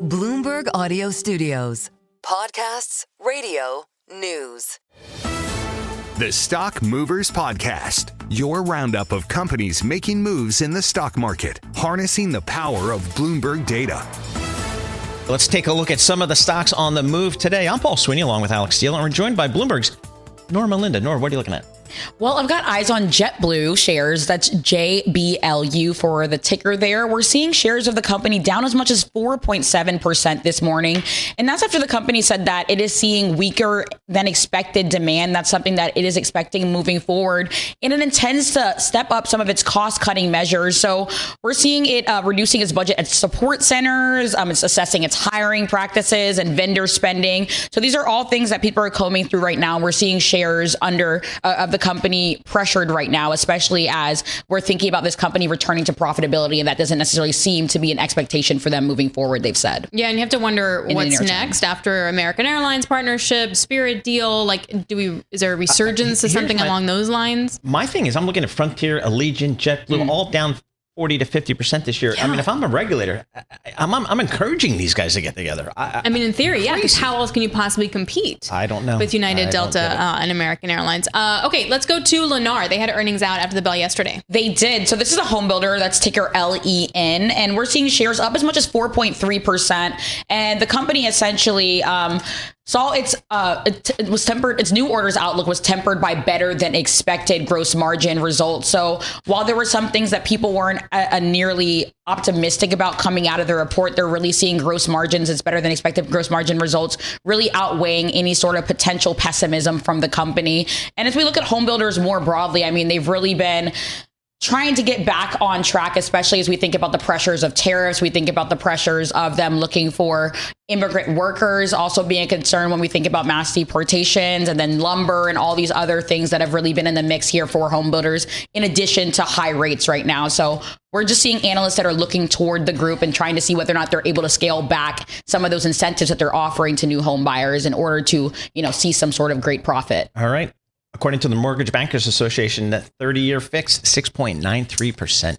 Bloomberg Audio Studios. Podcasts, radio, news. The Stock Movers Podcast, your roundup of companies making moves in the stock market, harnessing the power of Bloomberg data. Let's take a look at some of the stocks on the move today. I'm Paul Sweeney along with Alex Steele, and we're joined by Bloomberg's Norma Linda. Nora, what are you looking at? Well, I've got eyes on JetBlue shares. That's JBLU for the ticker there. We're seeing shares of the company down as much as 4.7% this morning. And that's after the company said that it is seeing weaker than expected demand. That's something that it is expecting moving forward. And it intends to step up some of its cost cutting measures. So we're seeing it reducing its budget at support centers. It's assessing its hiring practices and vendor spending. So these are all things that people are combing through right now. We're seeing shares under of the company pressured right now, especially as we're thinking about this company returning to profitability, and that doesn't necessarily seem to be an expectation for them moving forward, they've said. Yeah, and you have to wonder what's next after American Airlines partnership, Spirit deal. Like, is there a resurgence of something along those lines? My thing is, I'm looking at Frontier, Allegiant, JetBlue, all down 40 to 50% this year. Yeah. I mean, if I'm a regulator, I'm encouraging these guys to get together. I mean, in theory, yeah, because how else can you possibly compete? I don't know. With United, Delta, and American Airlines. Okay, let's go to Lennar. They had earnings out after the bell yesterday. They did. So this is a home builder. That's ticker LEN. And we're seeing shares up as much as 4.3%. And the company essentially saw it was tempered. Its new orders outlook was tempered by better than expected gross margin results. So while there were some things that people weren't nearly optimistic about coming out of the report, they're really seeing gross margins. It's better than expected gross margin results, really outweighing any sort of potential pessimism from the company. And as we look at home builders more broadly, I mean, they've really been trying to get back on track, especially as we think about the pressures of tariffs. We think about the pressures of them looking for immigrant workers, also being a concern when we think about mass deportations, and then lumber and all these other things that have really been in the mix here for home builders, in addition to high rates right now. So we're just seeing analysts that are looking toward the group and trying to see whether or not they're able to scale back some of those incentives that they're offering to new home buyers in order to, see some sort of great profit. All right. According to the Mortgage Bankers Association, that 30-year fix, 6.93%.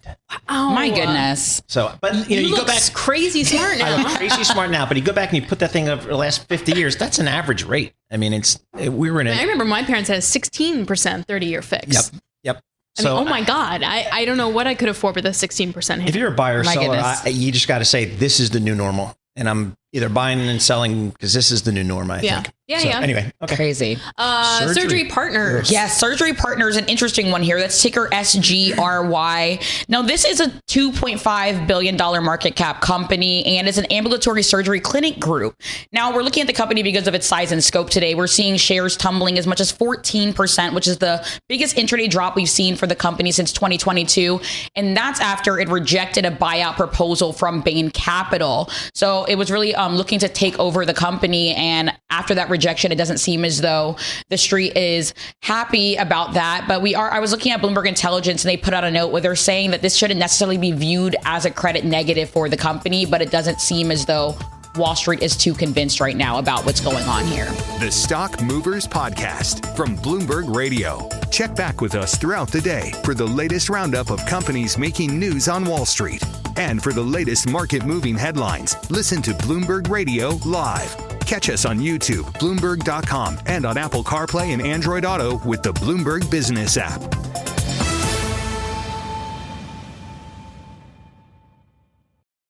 Oh my goodness! So, but you go back, crazy smart now. I look crazy smart now, but you go back and you put that thing over the last 50 years. That's an average rate. I mean, we were in. I remember my parents had a 16% 30-year fix. Yep. So, oh my God, I don't know what I could afford with a 16%. If you're a buyer or seller, you just got to say this is the new normal. And I'm either buying and selling because this is the new norm, I think. Yeah. Anyway, okay. Crazy. Surgery Partners. Yes, Surgery Partners, an interesting one here. That's ticker SGRY. Now, this is a $2.5 billion market cap company, and it's an ambulatory surgery clinic group. Now, we're looking at the company because of its size and scope today. We're seeing shares tumbling as much as 14%, which is the biggest intraday drop we've seen for the company since 2022. And that's after it rejected a buyout proposal from Bain Capital. So it was really looking to take over the company. And after that rejection, it doesn't seem as though the street is happy about that. But I was looking at Bloomberg Intelligence, and they put out a note where they're saying that this shouldn't necessarily be viewed as a credit negative for the company, but it doesn't seem as though Wall Street is too convinced right now about what's going on here. The Stock Movers Podcast from Bloomberg Radio. Check back with us throughout the day for the latest roundup of companies making news on Wall Street. And for the latest market-moving headlines, listen to Bloomberg Radio live. Catch us on YouTube, Bloomberg.com, and on Apple CarPlay and Android Auto with the Bloomberg Business app.